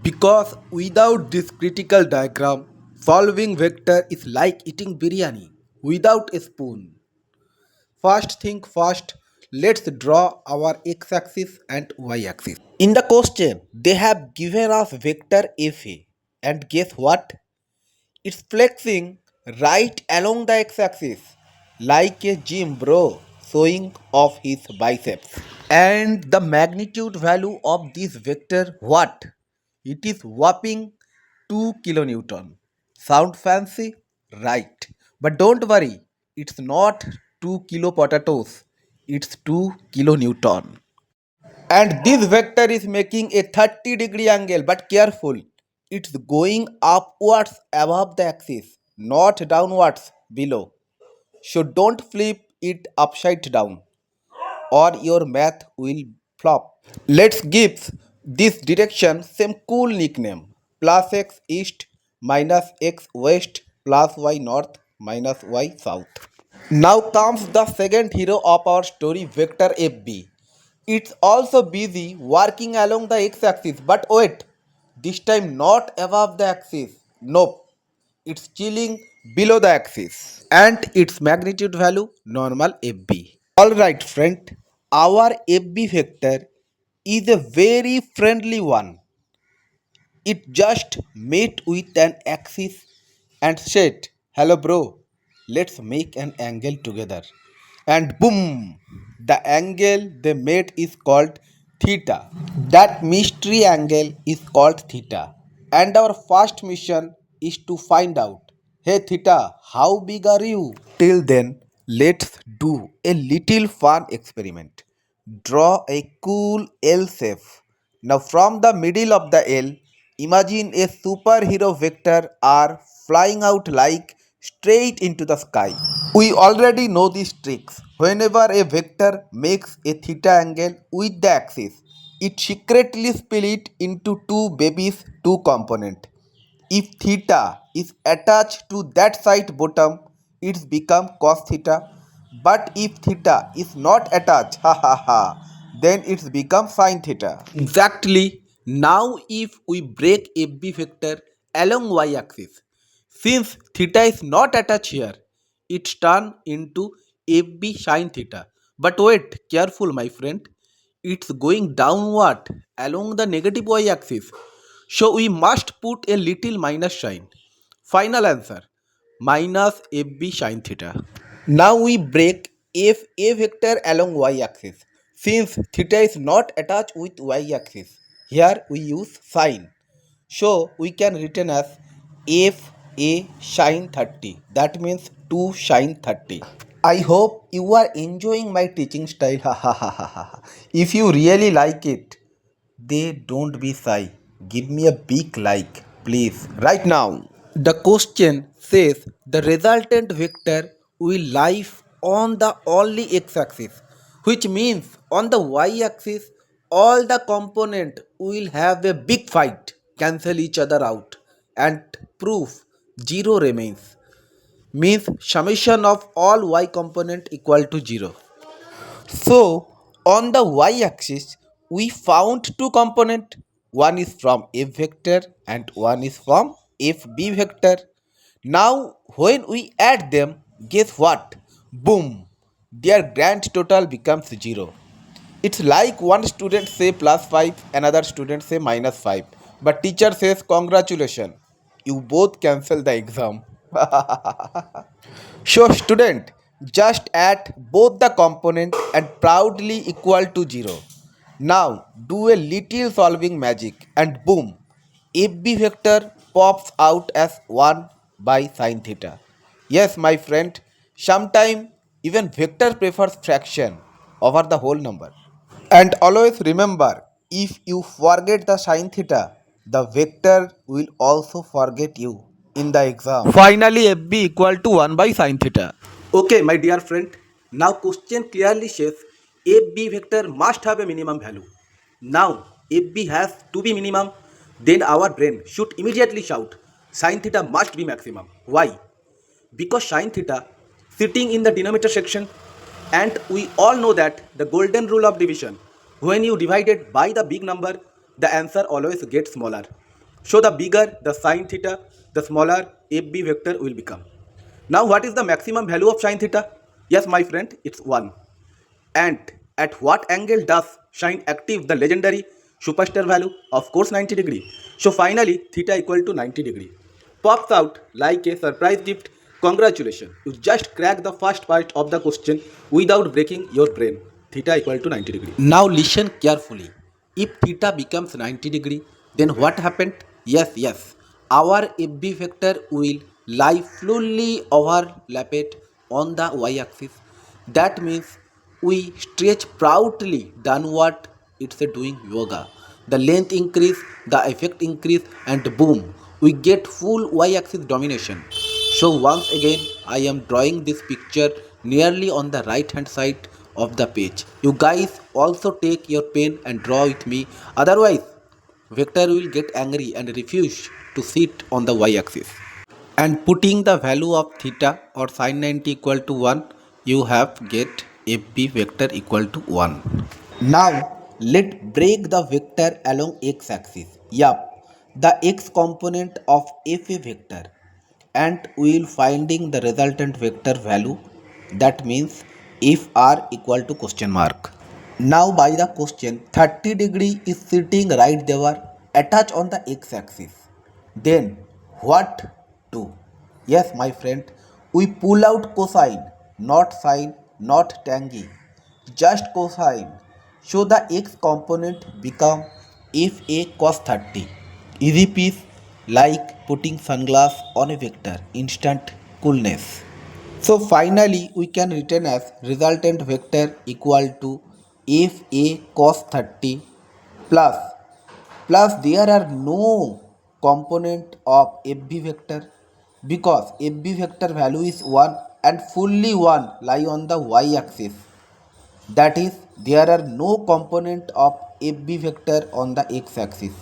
Because without this critical diagram, solving vector is like eating biryani without a spoon. First thing first, let's draw our x-axis and y-axis. In the question, they have given us vector FA, and guess what? It's flexing right along the x-axis like a gym bro showing off his biceps. And the magnitude value of this vector what? It is whopping 2 kilonewton. Sound fancy? Right. But don't worry, it's not 2 kilo potatoes. It's 2 kilonewton. And this vector is making a 30-degree angle, but careful, it's going upwards above the axis, not downwards below. So don't flip it upside down or your math will flop. Let's give this direction some cool nickname. Plus x east minus x west plus y north minus y south. Now comes the second hero of our story, vector FB. It's also busy working along the x-axis, but wait, this time not above the axis. Nope, it's chilling below the axis. And its magnitude value, normal FB. Alright friend, our FB vector is a very friendly one. It just met with an axis and said, "Hello, bro, let's make an angle together." And boom, the angle they made is called theta. That mystery angle is called theta. And our first mission is to find out, hey theta, how big are you? Till then, let's do a little fun experiment. Draw a cool L shape. Now from the middle of the L, imagine a superhero vector R flying out like straight into the sky. We already know these tricks. Whenever a vector makes a theta angle with the axis, it secretly split into two babies, two component. If theta is attached to that side bottom, it's become cos theta. But if theta is not attached, ha ha ha, then it's become sin theta. Exactly. Now if we break FB vector along y-axis, since theta is not attached here, it's turned into FB sin theta. But wait, careful my friend. It's going downward along the negative y-axis. So we must put a little minus sign. Final answer, minus FB sin theta. Now we break FA vector along y-axis. Since theta is not attached with y-axis, here we use sin. So we can written as FA sin 30. That means 2 sin 30. I hope you are enjoying my teaching style. Ha ha ha ha ha. If you really like it, then don't be shy. Give me a big like, please, right now. The question says the resultant vector will lie on the only x-axis, which means on the y-axis all the component will have a big fight, cancel each other out, and proof 0 remains. Means summation of all y component equal to 0. So on the y-axis we found two component. One is from f vector and one is from fb vector. Now when we add them, guess what? Boom! Their grand total becomes 0. It's like one student say plus 5, another student say minus 5. But teacher says congratulations, you both cancel the exam. So student, just add both the component and proudly equal to 0. Now do a little solving magic and boom, FB vector pops out as 1 by sin theta. Yes my friend, sometime even vector prefers fraction over the whole number. And always remember, if you forget the sin theta, the vector will also forget you in the exam. Finally, FB equal to 1 by sin theta. Okay, my dear friend. Now question clearly says FB vector must have a minimum value. Now, FB has to be minimum, then our brain should immediately shout, sin theta must be maximum. Why? Because sin theta sitting in the denominator section, and we all know that the golden rule of division, when you divide it by the big number, the answer always gets smaller. So the bigger the sine theta, the smaller FB vector will become. Now what is the maximum value of sine theta? Yes, my friend, it's 1. And at what angle does sine achieve the legendary superstar value? Of course 90 degree. So finally theta equal to 90 degree. Pops out like a surprise gift. Congratulations, you just cracked the first part of the question without breaking your brain. Theta equal to 90 degree. Now listen carefully. If theta becomes 90 degree, then what happened? Yes. Our FB vector will lie fully overlapped on the y-axis. That means we stretch proudly downward. It's a doing yoga. The length increase, the effect increase, and boom, we get full y-axis domination. So once again, I am drawing this picture nearly on the right hand side of the page. You guys also take your pen and draw with me. Otherwise, vector will get angry and refuse to sit on the y-axis. And putting the value of theta or sin 90 equal to 1, you have get FB vector equal to 1. Now let break the vector along x-axis. Yup, the x component of FA vector, and we will finding the resultant vector value. That means if r equal to question mark. Now by the question 30 degree is sitting right there attached on the x-axis. Then what to? Yes, my friend, we pull out cosine, not sine, not tangy, just cosine. So the x component become if a cos 30. Easy piece, like putting sunglass on a vector, instant coolness. So finally we can written as resultant vector equal to if a cos 30 plus there are no component of FB vector because FB vector value is 1 and fully 1 lie on the y axis. That is, there are no component of FB vector on the x axis.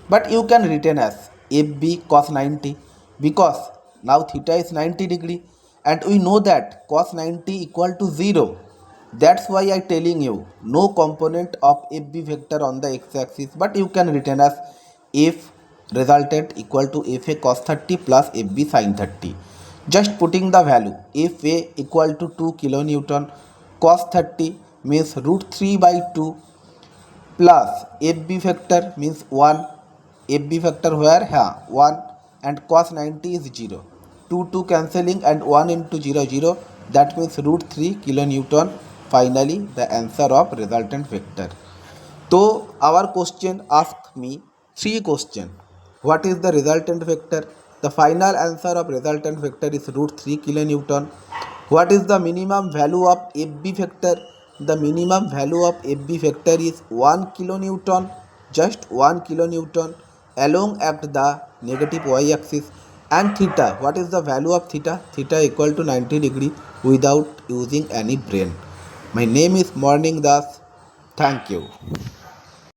But you can written as FB cos 90 because now theta is 90 degree and we know that cos 90 equal to 0. That's why I telling you no component of FB vector on the x axis, but you can written as f resultant equal to fa cos 30 plus FB sin 30. Just putting the value fa equal to 2 kilonewton, cos 30 means root 3 by 2 plus FB factor means 1. FB factor where? 1 and cos 90 is 0. 2 cancelling and 1 into 0 0, that means root 3 kilonewton. Finally the answer of resultant vector. So our question asked me 3 question. What is the resultant vector? The final answer of resultant vector is root 3 kilonewton. What is the minimum value of FB vector? The minimum value of FB vector is 1 kilonewton, just 1 kilonewton along at the negative y-axis. And theta, what is the value of theta? Theta equal to 90 degree without using any brain. My name is Morning Das. Thank you.